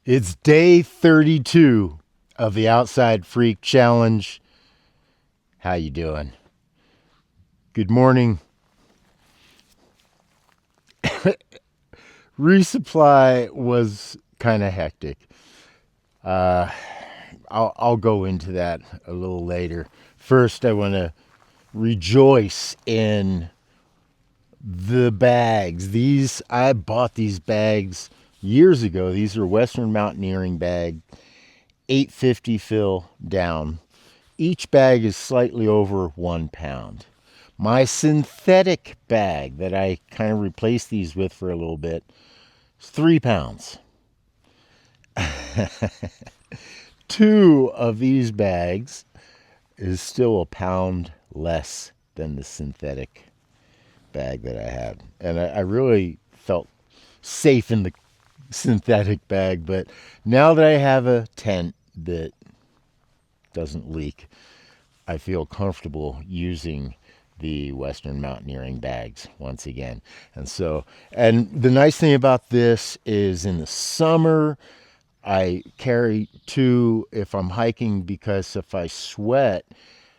It's day 32 of the Outside Freak Challenge. How you doing? Good morning. Resupply was kind of hectic. Uh, I'll go into that a little later. First, I want to rejoice in the bags. I bought these bags years ago. These are Western Mountaineering bag, 850 fill down. Each bag is slightly over 1 pound. My synthetic bag that I kind of replaced these with for a little bit is 3 pounds. Two of these bags is still a pound less than the synthetic bag that I had. And I really felt safe in the synthetic bag, but now that I have a tent that doesn't leak, I feel comfortable using the Western Mountaineering bags once again. And the nice thing about this is in the summer, I carry two if I'm hiking, because if I sweat,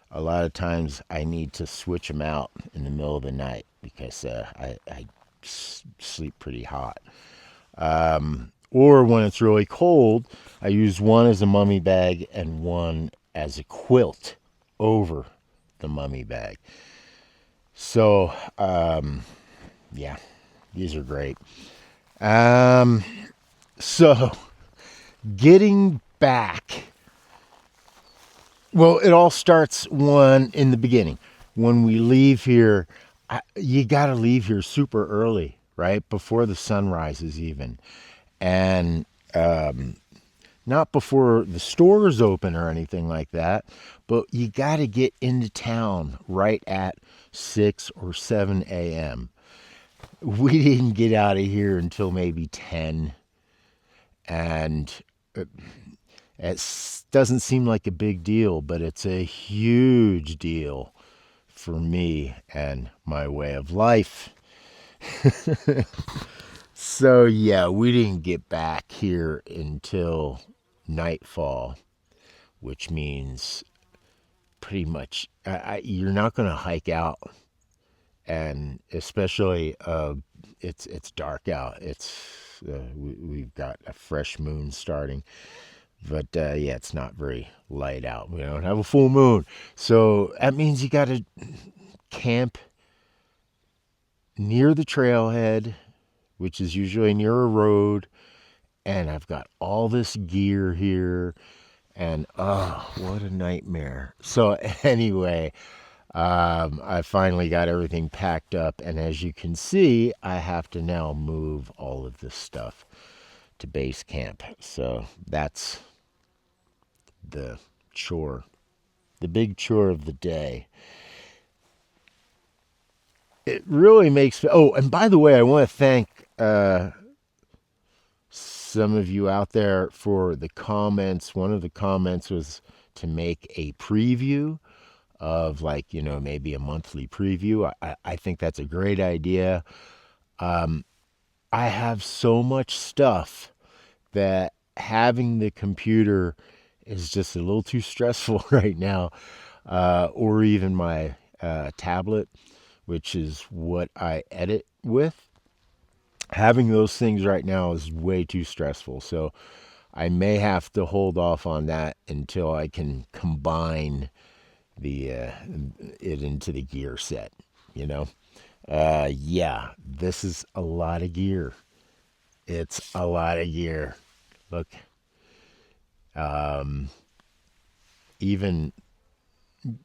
a lot of times I need to switch them out in the middle of the night because I sleep pretty hot. Or when it's really cold, I use one as a mummy bag and one as a quilt over the mummy bag. So, yeah, these are great. Um, so, getting back, well, it all starts in the beginning. When we leave here, you got to leave here super early, right? Before the sun rises, even. And not before the stores open or anything like that, but you got to get into town right at 6 or 7 a.m. We didn't get out of here until maybe 10, and it doesn't seem like a big deal, but it's a huge deal for me and my way of life. So, yeah, we didn't get back here until nightfall, which means pretty much you're not going to hike out, and especially it's dark out. We've got a fresh moon starting, but yeah, it's not very light out. We don't have a full moon, so that means you got to camp near the trailhead, which is usually near a road. And I've got all this gear here, and oh, what a nightmare. So anyway, I finally got everything packed up, and as you can see, I have to now move all of this stuff to base camp. So that's the chore, the big chore of the day. It really makes me. Oh, and by the way, I want to thank some of you out there for the comments. One of the comments was to make a preview of, like, maybe a monthly preview. I think that's a great idea. I have so much stuff that having the computer is just a little too stressful right now, or even my tablet, which is what I edit with. Having those things right now is way too stressful. So I may have to hold off on that until I can combine it into the gear set, Yeah, this is a lot of gear. It's a lot of gear. Look, even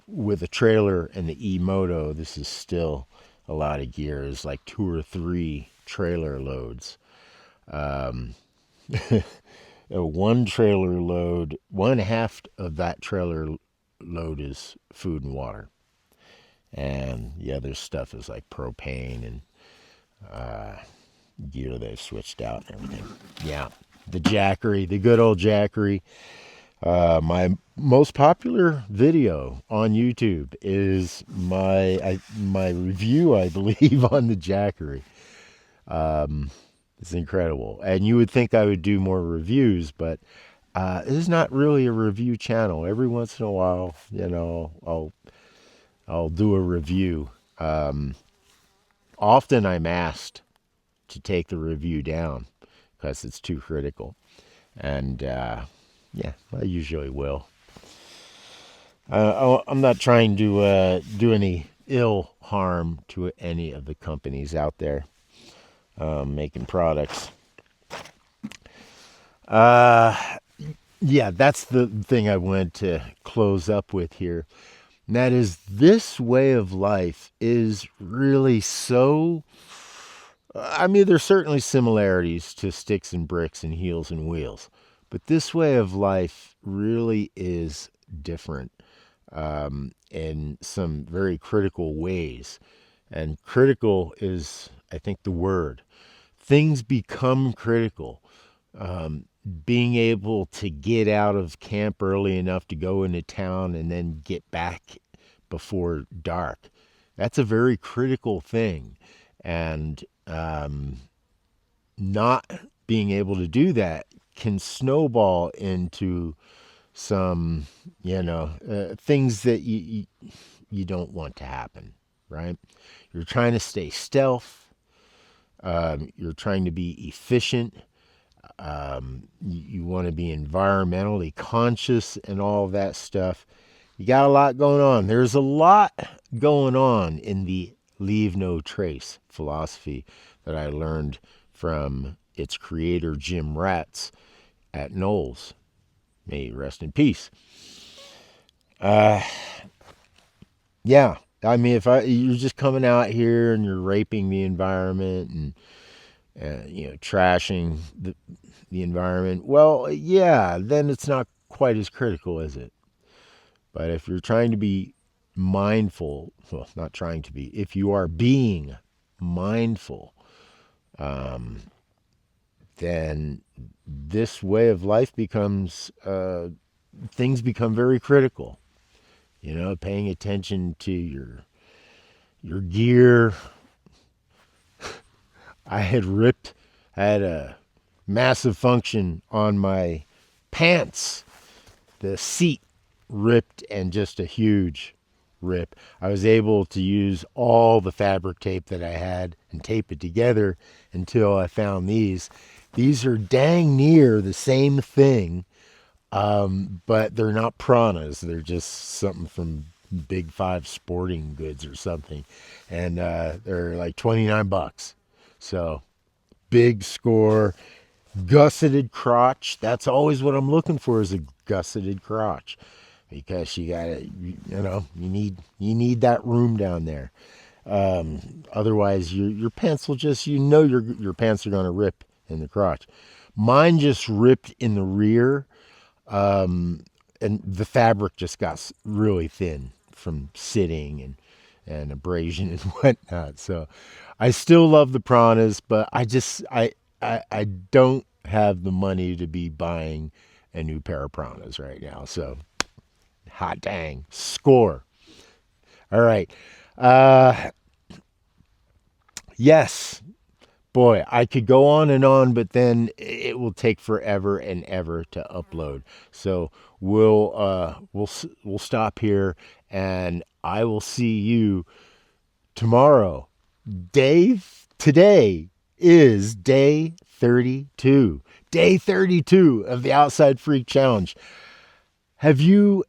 with a trailer and the E-Moto, this is still a lot of gear. It's like 2 or 3 trailer loads. One trailer load, one half of that trailer load is food and water, and the other stuff is like propane and gear they've switched out and everything. Yeah, the Jackery, the good old Jackery. My most popular video on YouTube is my review, I believe, on the Jackery. It's incredible. And you would think I would do more reviews, but this is not really a review channel. Every once in a while, I'll do a review. Often I'm asked to take the review down because it's too critical, and yeah, I usually will. I'm not trying to do any ill harm to any of the companies out there making products. Yeah, that's the thing I wanted to close up with here. And that is, this way of life is really so. I mean, there's certainly similarities to sticks and bricks and heels and wheels, but this way of life really is different in some very critical ways. And critical is, I think, the word. Things become critical. Being able to get out of camp early enough to go into town and then get back before dark. That's a very critical thing. And not being able to do that can snowball into some, things that you don't want to happen, right? You're trying to stay stealth. You're trying to be efficient. You want to be environmentally conscious and all of that stuff. You got a lot going on. There's a lot going on in the leave no trace philosophy that I learned from its creator, Jim Ratz, at Knowles. May he rest in peace. Yeah, I mean, if you're just coming out here and you're raping the environment and trashing the environment, well, yeah, then it's not quite as critical, is it? But if you're trying to be mindful, well, not trying to be, if you are being mindful, then this way of life becomes, things become very critical. Paying attention to your gear. I had a massive function on my pants. The seat ripped, and just a huge rip. I was able to use all the fabric tape that I had and tape it together until I found these. These are dang near the same thing, but they're not Pranas. They're just something from Big Five Sporting Goods or something, and they're like $29. So big score. Gusseted crotch. That's always what I'm looking for, is a gusseted crotch, because you gotta, you need that room down there. Otherwise, your pants will just, your pants are gonna rip in the crotch. Mine just ripped in the rear, and the fabric just got really thin from sitting and abrasion and whatnot. So I still love the Pranas, but I don't have the money to be buying a new pair of Pranas right now. So hot dang, score. All right. Yes, boy, I could go on and on, but then it will take forever and ever to upload. So we'll stop here, and I will see you tomorrow. Today is day 32. Day 32 of the Outside Freak Challenge. Have you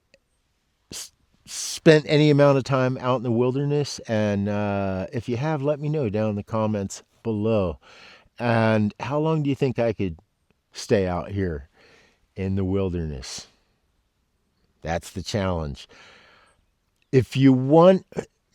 spent any amount of time out in the wilderness? And if you have, let me know down in the comments below. And how long do you think I could stay out here in the wilderness? That's the challenge. If you want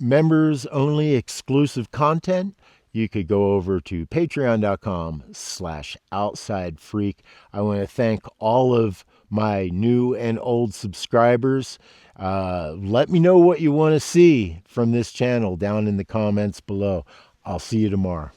members only exclusive content, you could go over to patreon.com/outsidefreak. I want to thank all of my new and old subscribers. Let me know what you want to see from this channel down in the comments below. I'll see you tomorrow.